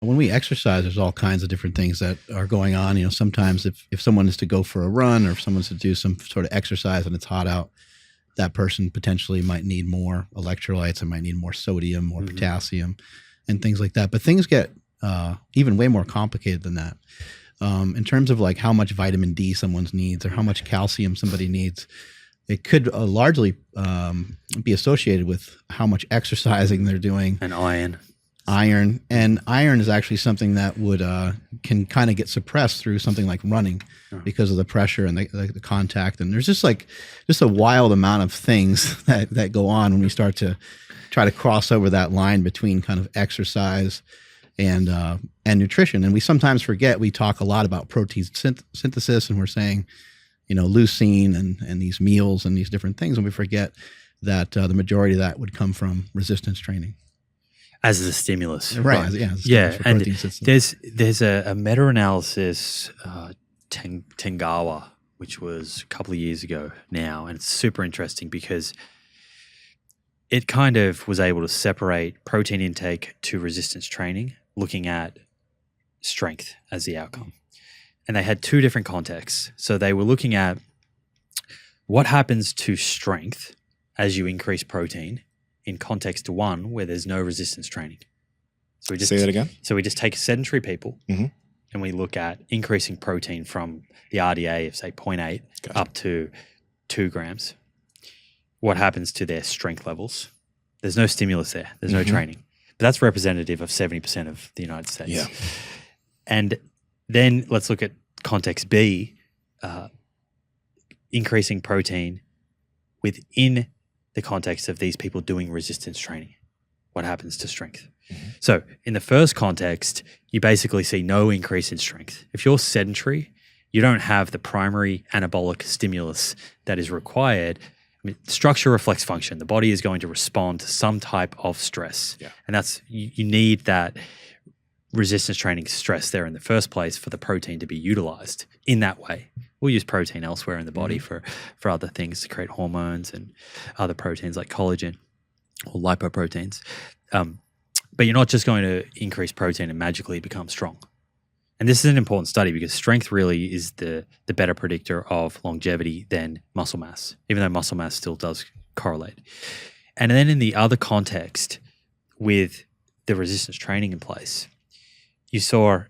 When we exercise, there's all kinds of different things that are going on. Sometimes if someone is to go for a run or if someone's to do some sort of exercise and it's hot out, that person potentially might need more electrolytes and might need more sodium, more potassium, and things like that. But things get even way more complicated than that. In terms of like how much vitamin D someone needs or how much calcium somebody needs, it could largely be associated with how much exercising they're doing. And iron. And iron is actually something that would can kind of get suppressed through something like running because of the pressure and the contact. And there's just a wild amount of things that go on when we start to try to cross over that line between kind of exercise and nutrition. And we sometimes forget, we talk a lot about protein synthesis, and we're saying, leucine and these meals and these different things, and we forget that the majority of that would come from resistance training. As the stimulus. Right. Yeah. And there's a meta-analysis, Tengawa, which was a couple of years ago now, and it's super interesting because it kind of was able to separate protein intake to resistance training, looking at strength as the outcome. And they had two different contexts. So they were looking at what happens to strength as you increase protein in context to one where there's no resistance training. So we just say that again. So we just take sedentary people and we look at increasing protein from the RDA of say 0.8 up to 2 grams. What happens to their strength levels? There's no stimulus there. There's no training. But that's representative of 70% of the United States. Yeah. And then let's look at context B, increasing protein within the context of these people doing resistance training. What happens to strength? So in the first context, you basically see no increase in strength. If you're sedentary, you don't have the primary anabolic stimulus that is required. I mean, structure reflects function. The body is going to respond to some type of stress. Yeah. And that's, you need that resistance training stress there in the first place for the protein to be utilized in that way. We'll use protein elsewhere in the body for other things to create hormones and other proteins like collagen or lipoproteins. But you're not just going to increase protein and magically become strong. And this is an important study because strength really is the better predictor of longevity than muscle mass, even though muscle mass still does correlate. And then in the other context, with the resistance training in place, you saw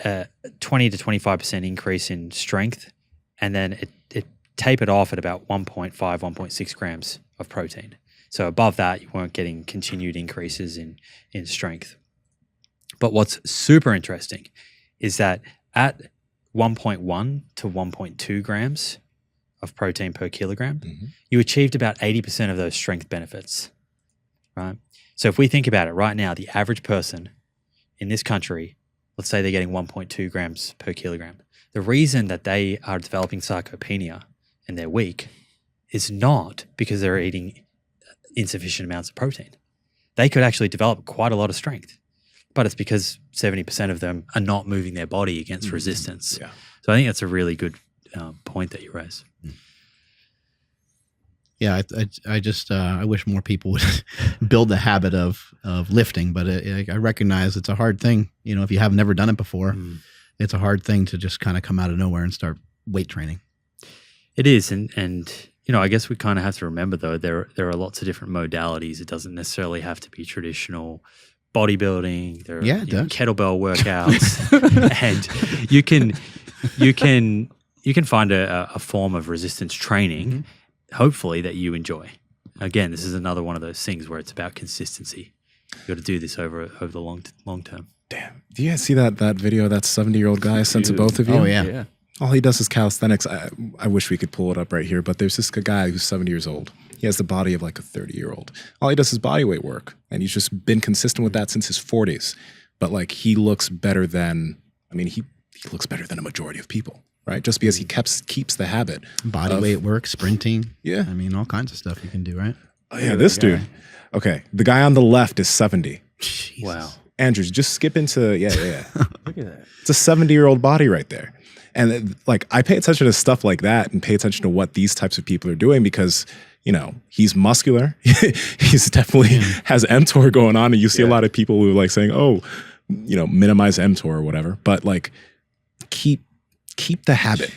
a 20 to 25% increase in strength, and then it tapered off at about 1.5, 1.6 grams of protein. So above that, you weren't getting continued increases in strength. But what's super interesting is that at 1.1 to 1.2 grams of protein per kilogram, you achieved about 80% of those strength benefits, right? So if we think about it right now, the average person in this country, let's say they're getting 1.2 grams per kilogram. The reason that they are developing sarcopenia and they're weak is not because they're eating insufficient amounts of protein. They could actually develop quite a lot of strength, but it's because 70% of them are not moving their body against resistance. Yeah. So I think that's a really good point that you raise. Yeah, I just I wish more people would build the habit of lifting, but I recognize it's a hard thing. If you have never done it before, it's a hard thing to just kind of come out of nowhere and start weight training. It is, and I guess we kind of have to remember though there are lots of different modalities. It doesn't necessarily have to be traditional bodybuilding. There are kettlebell workouts, and you can find a form of resistance training. Hopefully that you enjoy. Again, this is another one of those things where it's about consistency. You got to do this over the long term. Damn. Do you guys see that video that 70-year-old guy sent to both of you? Oh, yeah. All he does is calisthenics. I wish we could pull it up right here, but there's this guy who's 70 years old. He has the body of like a 30-year-old. All he does is body weight work, and he's just been consistent with that since his 40s. But like he looks better than, he looks better than a majority of people. Right, just because he keeps the habit. Body weight work, sprinting. Yeah. All kinds of stuff you can do, right? Oh, yeah, this dude. Okay, the guy on the left is 70. Jesus. Wow. Andrews, just skip into, yeah. Look at that. It's a 70-year-old body right there. And I pay attention to stuff like that and pay attention to what these types of people are doing because, he's muscular. He's definitely has mTOR going on. And you see a lot of people who are like saying, oh, minimize mTOR or whatever, but like keep the habit.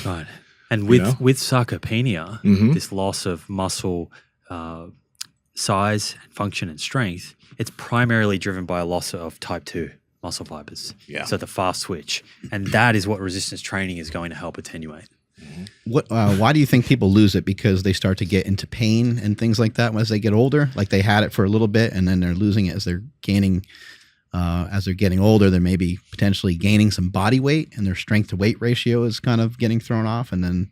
Right. And with know? with sarcopenia, Mhm. this loss of muscle size and function and strength, it's primarily driven by a loss of type 2 muscle fibers. Yeah. So the fast switch. And that is what resistance training is going to help attenuate. Why do you think people lose it? Because they start to get into pain and things like that as they get older? Like they had it for a little bit and then they're losing it as they're gaining, as they're getting older, they're maybe potentially gaining some body weight and their strength to weight ratio is kind of getting thrown off. And then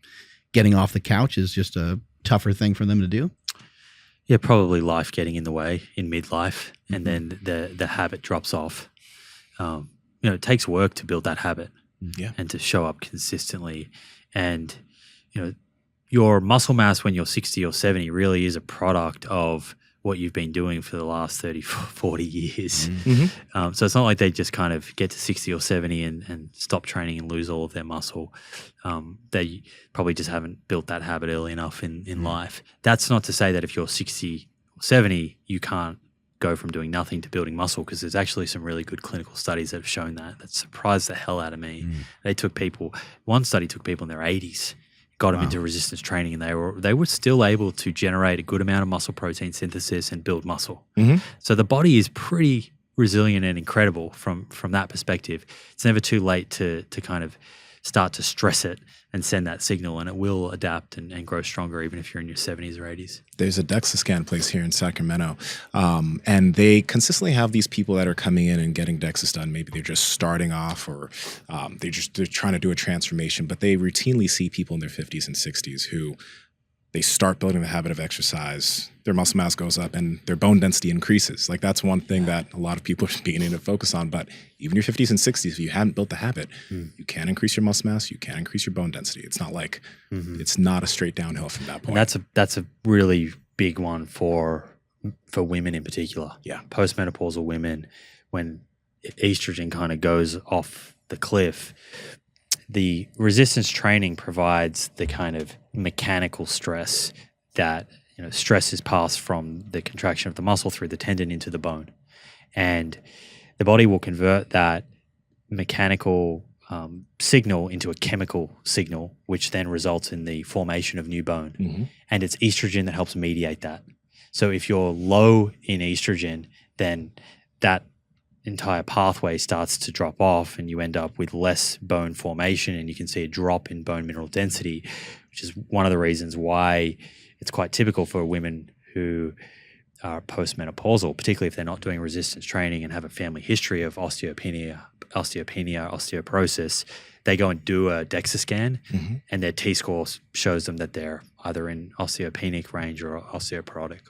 getting off the couch is just a tougher thing for them to do. Yeah, probably life getting in the way in midlife, and then the habit drops off. It takes work to build that habit, and to show up consistently. And your muscle mass when you're 60 or 70 really is a product of what you've been doing for the last 30, 40 years. So it's not like they just kind of get to 60 or 70 and stop training and lose all of their muscle. They probably just haven't built that habit early enough in life. That's not to say that if you're 60 or 70, you can't go from doing nothing to building muscle, because there's actually some really good clinical studies that have shown that surprised the hell out of me. One study took people in their 80s, got them into resistance training, and they were still able to generate a good amount of muscle protein synthesis and build muscle. So the body is pretty resilient and incredible from that perspective. It's never too late to kind of start to stress it and send that signal, and it will adapt and grow stronger even if you're in your 70s or 80s. There's a DEXA scan place here in Sacramento, and they consistently have these people that are coming in and getting DEXAs done. Maybe they're just starting off, or they're trying to do a transformation, but they routinely see people in their 50s and 60s who they start building the habit of exercise, their muscle mass goes up, and their bone density increases. Like that's one thing that a lot of people are beginning to focus on. But even your 50s and 60s, if you hadn't built the habit, you can increase your muscle mass, you can increase your bone density. It's not like it's not a straight downhill from that point. And that's a really big one for women in particular. Yeah. Postmenopausal women, when estrogen kind of goes off the cliff, the resistance training provides the kind of mechanical stress that, stress is passed from the contraction of the muscle through the tendon into the bone. And the body will convert that mechanical signal into a chemical signal, which then results in the formation of new bone. And it's estrogen that helps mediate that. So if you're low in estrogen, then that entire pathway starts to drop off and you end up with less bone formation, and you can see a drop in bone mineral density, which is one of the reasons why it's quite typical for women who are postmenopausal, particularly if they're not doing resistance training and have a family history of osteopenia, osteoporosis. They go and do a DEXA scan, and their T-score shows them that they're either in osteopenic range or osteoporotic.